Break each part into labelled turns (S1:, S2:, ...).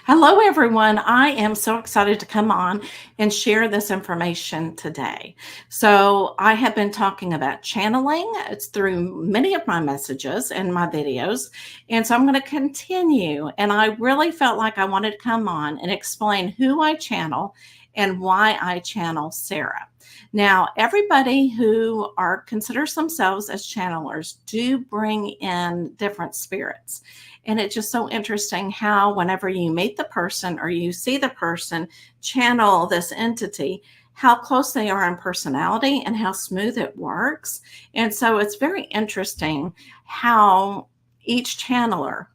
S1: Hello, everyone. I am so excited to come on and share this information today. So, I have been talking about channeling. It's through many of my messages and my videos. And so, I'm going to continue. And I really felt like I wanted to come on and explain who I channel and why I channel Sarah. Now, everybody who are considers themselves as channelers do bring in different spirits. And it's just so interesting how, whenever you meet the person or you see the person channel this entity, how close they are in personality and how smooth it works. And so it's very interesting how each channeler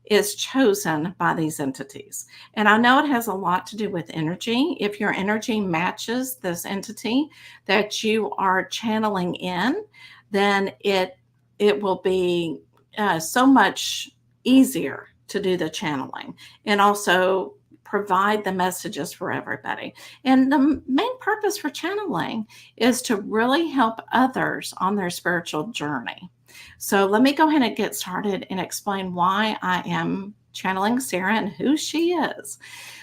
S1: is chosen by these entities. And I know it has a lot to do with energy. If your energy matches this entity that you are channeling in, then it will be so much easier to do the channeling and also provide the messages for everybody. And the main purpose for channeling is to really help others on their spiritual journey. So let me go ahead and get started and explain why I am channeling Sarah and who she is.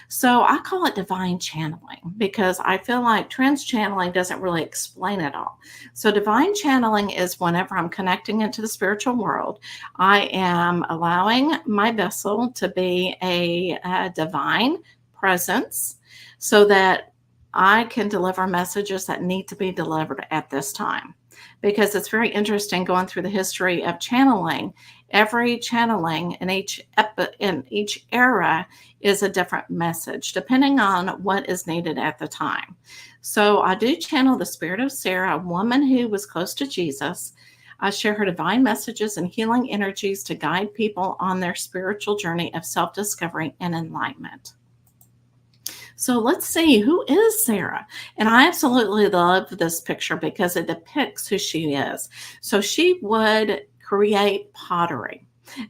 S1: So I call it divine channeling because I feel like trans channeling doesn't really explain it all. So divine channeling is whenever I'm connecting into the spiritual world, I am allowing my vessel to be a divine presence so that I can deliver messages that need to be delivered at this time. Because it's very interesting going through the history of channeling. Every channeling in each era is a different message, depending on what is needed at the time. So I do channel the spirit of Sarah, a woman who was close to Jesus. I share her divine messages and healing energies to guide people on their spiritual journey of self-discovery and enlightenment. So let's see, who is Sarah? And I absolutely love this picture because it depicts who she is. So she would create pottery.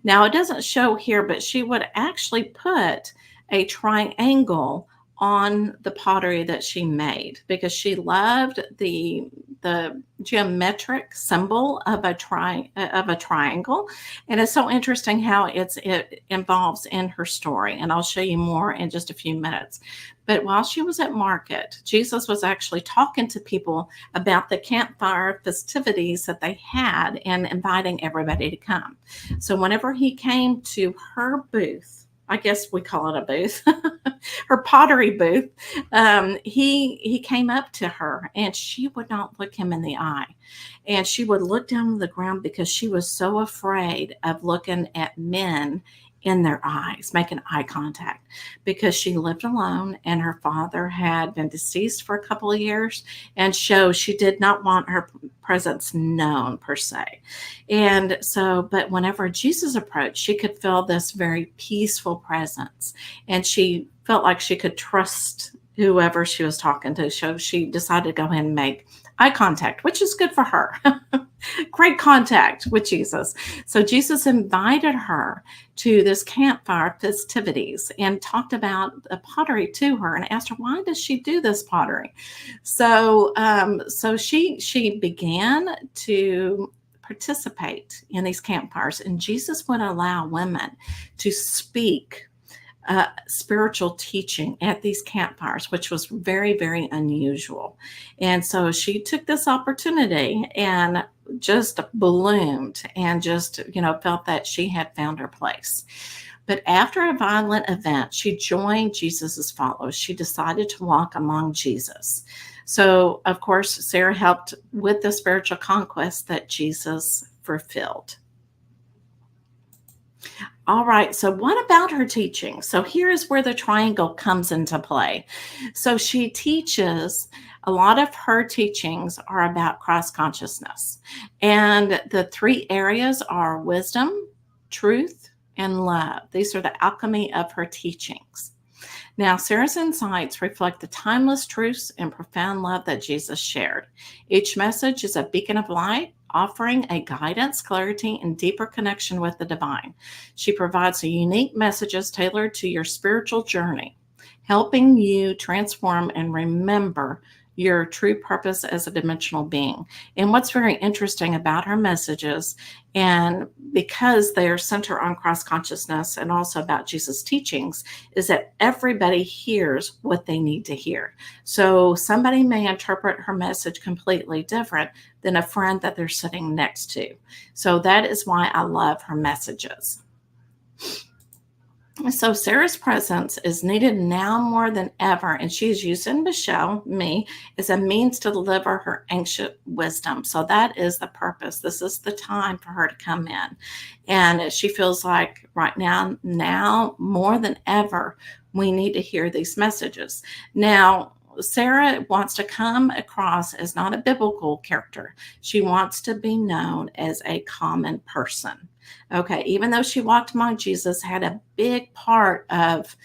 S1: Now, it doesn't show here, but she would actually put a triangle on the pottery that she made because she loved the geometric symbol of a triangle. And it's so interesting how it involves in her story, and I'll show you more in just a few minutes. But while she was at market, Jesus was actually talking to people about the campfire festivities that they had and inviting everybody to come. So whenever he came to her booth, I guess we call it a booth, her pottery booth, he came up to her and she would not look him in the eye. And she would look down on the ground because she was so afraid of looking at men in their eyes, making eye contact, because she lived alone and her father had been deceased for a couple of years. And so she did not want her presence known per se. And so, but whenever Jesus approached, she could feel this very peaceful presence. And she felt like she could trust whoever she was talking to. So she decided to go ahead and make eye contact, which is good for her. Great contact with Jesus. So Jesus invited her to this campfire festivities and talked about the pottery to her and asked her, why does she do this pottery? So she began to participate in these campfires, and Jesus would allow women to speak spiritual teaching at these campfires, which was very, very unusual. And so she took this opportunity and just bloomed and just, felt that she had found her place. But after a violent event, she joined Jesus's followers. She decided to walk among Jesus. So, of course, Sarah helped with the spiritual conquest that Jesus fulfilled. All right, so what about her teaching? So here is where the triangle comes into play. So she teaches, a lot of her teachings are about Christ consciousness. And the three areas are wisdom, truth, and love. These are the alchemy of her teachings. Now, Sarah's insights reflect the timeless truths and profound love that Jesus shared. Each message is a beacon of light, offering a guidance, clarity, and deeper connection with the divine. She provides unique messages tailored to your spiritual journey, helping you transform and remember your true purpose as a dimensional being. And what's very interesting about her messages, and because they are centered on cross consciousness and also about Jesus' teachings, is that everybody hears what they need to hear. So somebody may interpret her message completely different than a friend that they're sitting next to. So that is why I love her messages. So Sarah's presence is needed now more than ever, and she's using Michelle, me, as a means to deliver her ancient wisdom. So that is the purpose. This is the time for her to come in. And she feels like right now more than ever, we need to hear these messages. Now, Sarah wants to come across as not a biblical character. She wants to be known as a common person. Okay, even though she walked among Jesus, had a big part of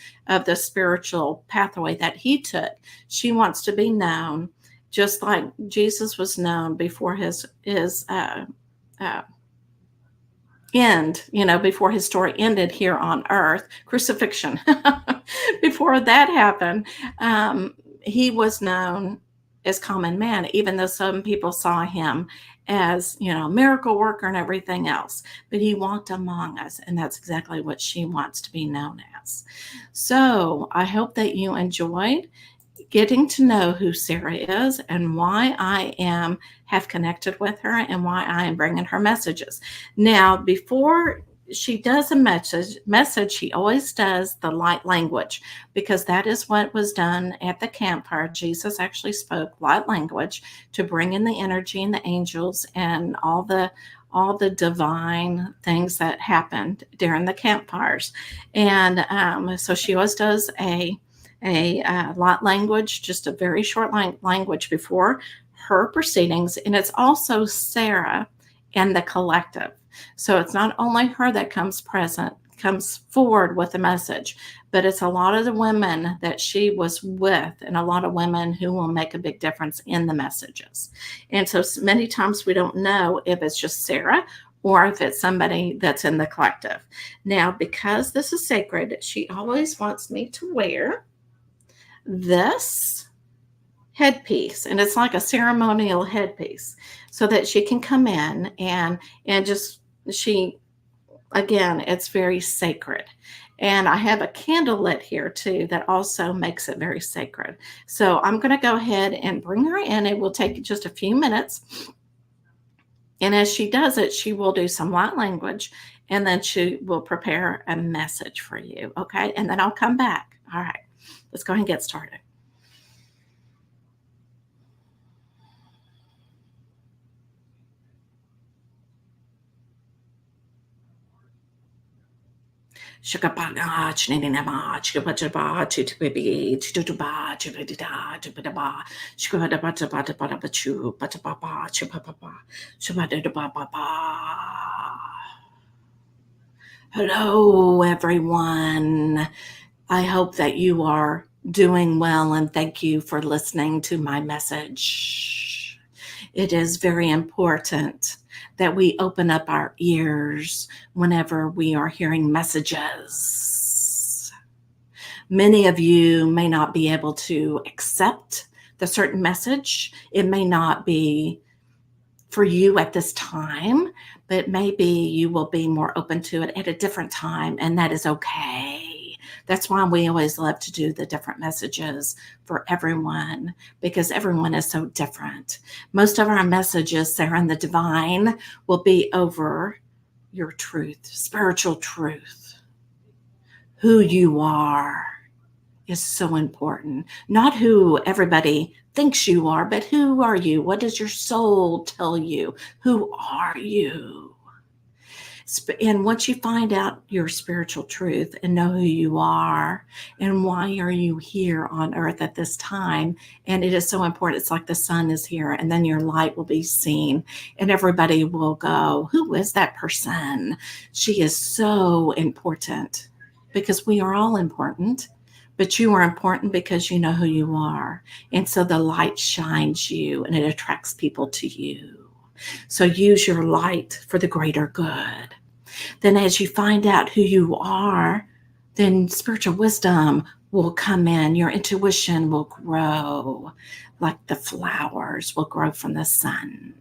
S1: the spiritual pathway that he took, she wants to be known just like Jesus was known before his end, before his story ended here on earth, crucifixion. Before that happened, he was known as common man, even though some people saw him as, miracle worker and everything else. But he walked among us, and that's exactly what she wants to be known as. So I hope that you enjoyed getting to know who Sarah is and why I have connected with her and why I am bringing her messages. Now, before she does a message, she always does the light language, because that is what was done at the campfire. Jesus actually spoke light language to bring in the energy and the angels and all the divine things that happened during the campfires. And so she always does a light language, just a very short language before her proceedings. And it's also Sarah and the collective. So it's not only her that comes forward with a message, but it's a lot of the women that she was with and a lot of women who will make a big difference in the messages. And so many times we don't know if it's just Sarah or if it's somebody that's in the collective. Now, because this is sacred, she always wants me to wear this headpiece, and it's like a ceremonial headpiece, so that she can come in and just again, it's very sacred. And I have a candle lit here too that also makes it very sacred. So I'm going to go ahead and bring her in. It will take just a few minutes. And as she does it, she will do some light language, and then she will prepare a message for you. Okay. And then I'll come back. All right. Let's go ahead and get started. Hello, everyone. I hope that you are doing well, and thank you for listening to my message. It is very important that we open up our ears whenever we are hearing messages. Many of you may not be able to accept the certain message. It may not be for you at this time, but maybe you will be more open to it at a different time, and that is okay. That's why we always love to do the different messages for everyone, because everyone is so different. Most of our messages, Sarah and the Divine, will be over your truth, spiritual truth. Who you are is so important. Not who everybody thinks you are, but who are you? What does your soul tell you? Who are you? And once you find out your spiritual truth and know who you are and why are you here on earth at this time, and it is so important. It's like the sun is here, and then your light will be seen, and everybody will go, who is that person? She is so important, because we are all important. But you are important because you know who you are. And so the light shines you and it attracts people to you. So use your light for the greater good. Then as you find out who you are, then spiritual wisdom will come in. Your intuition will grow like the flowers will grow from the sun.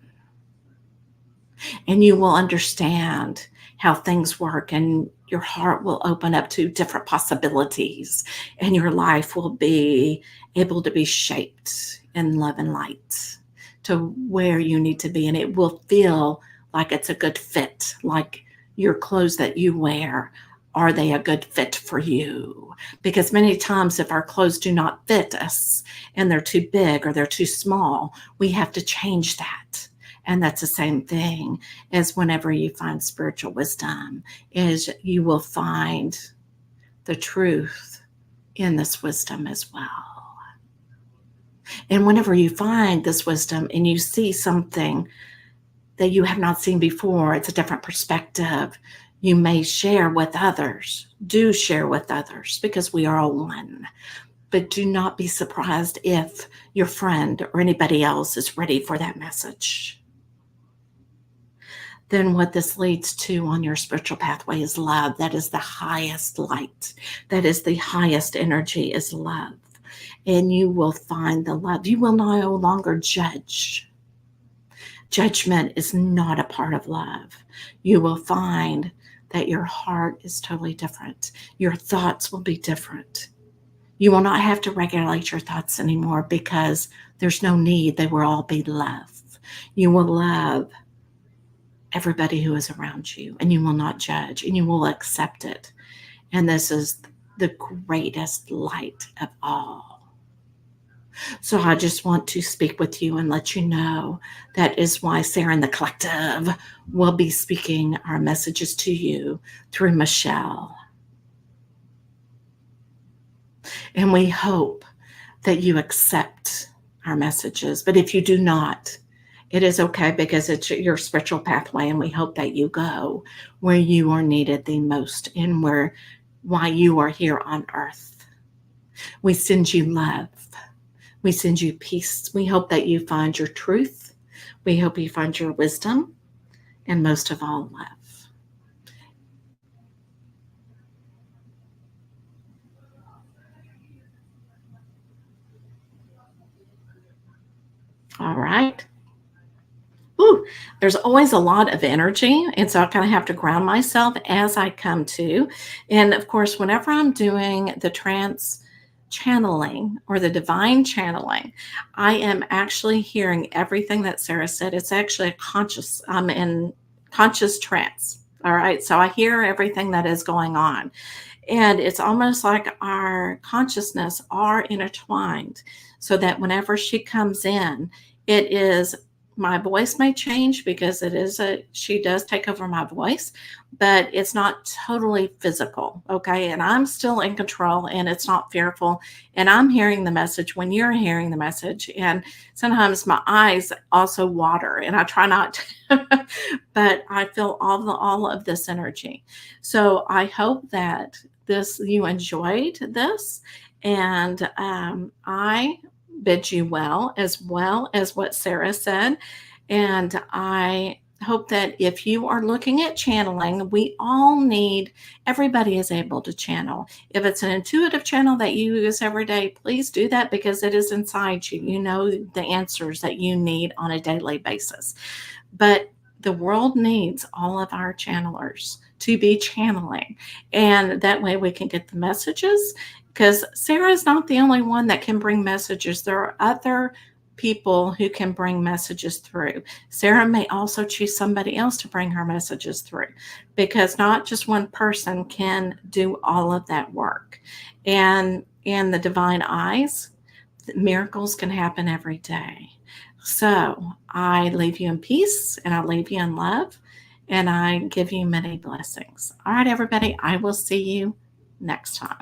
S1: And you will understand how things work, and your heart will open up to different possibilities, and your life will be able to be shaped in love and light to where you need to be. And it will feel like it's a good fit, like your clothes that you wear. Are they a good fit for you? Because many times, if our clothes do not fit us and they're too big or they're too small, we have to change that. And that's the same thing as whenever you find spiritual wisdom, is you will find the truth in this wisdom as well. And whenever you find this wisdom and you see something that you have not seen before, it's a different perspective, you may share with others. Do share with others, because we are all one. But do not be surprised if your friend or anybody else is ready for that message. Then what this leads to on your spiritual pathway is love. That is the highest light. That is the highest energy, is love. And you will find the love. You will no longer judge. Judgment is not a part of love. You will find that your heart is totally different. Your thoughts will be different. You will not have to regulate your thoughts anymore, because there's no need. They will all be love. You will love everybody who is around you, and you will not judge, and you will accept it. And this is the greatest light of all. So I just want to speak with you and let you know that is why Sarah and the Collective will be speaking our messages to you through Michelle. And we hope that you accept our messages. But if you do not, it is okay, because it's your spiritual pathway, and we hope that you go where you are needed the most, and why you are here on earth. We send you love. We send you peace. We hope that you find your truth. We hope you find your wisdom, and most of all, love. All right. Ooh, there's always a lot of energy. And so I kind of have to ground myself as I come to. And of course, whenever I'm doing the trance channeling or the divine channeling, I am actually hearing everything that Sarah said. It's actually I'm in conscious trance. All right. So I hear everything that is going on. And it's almost like our consciousness are intertwined, so that whenever she comes in, it is, my voice may change, because she does take over my voice, but it's not totally physical. Okay. And I'm still in control, and it's not fearful. And I'm hearing the message when you're hearing the message. And sometimes my eyes also water, and I try not to, but I feel all of this energy. So I hope that you enjoyed this, and I bid you well as what Sarah said. And I hope that if you are looking at channeling, everybody is able to channel. If it's an intuitive channel that you use every day, please do that, because it is inside you. You know the answers that you need on a daily basis. But the world needs all of our channelers to be channeling. And that way we can get the messages, because Sarah is not the only one that can bring messages. There are other people who can bring messages through. Sarah may also choose somebody else to bring her messages through, because not just one person can do all of that work. And in the divine eyes, miracles can happen every day. So I leave you in peace, and I leave you in love, and I give you many blessings. All right, everybody, I will see you next time.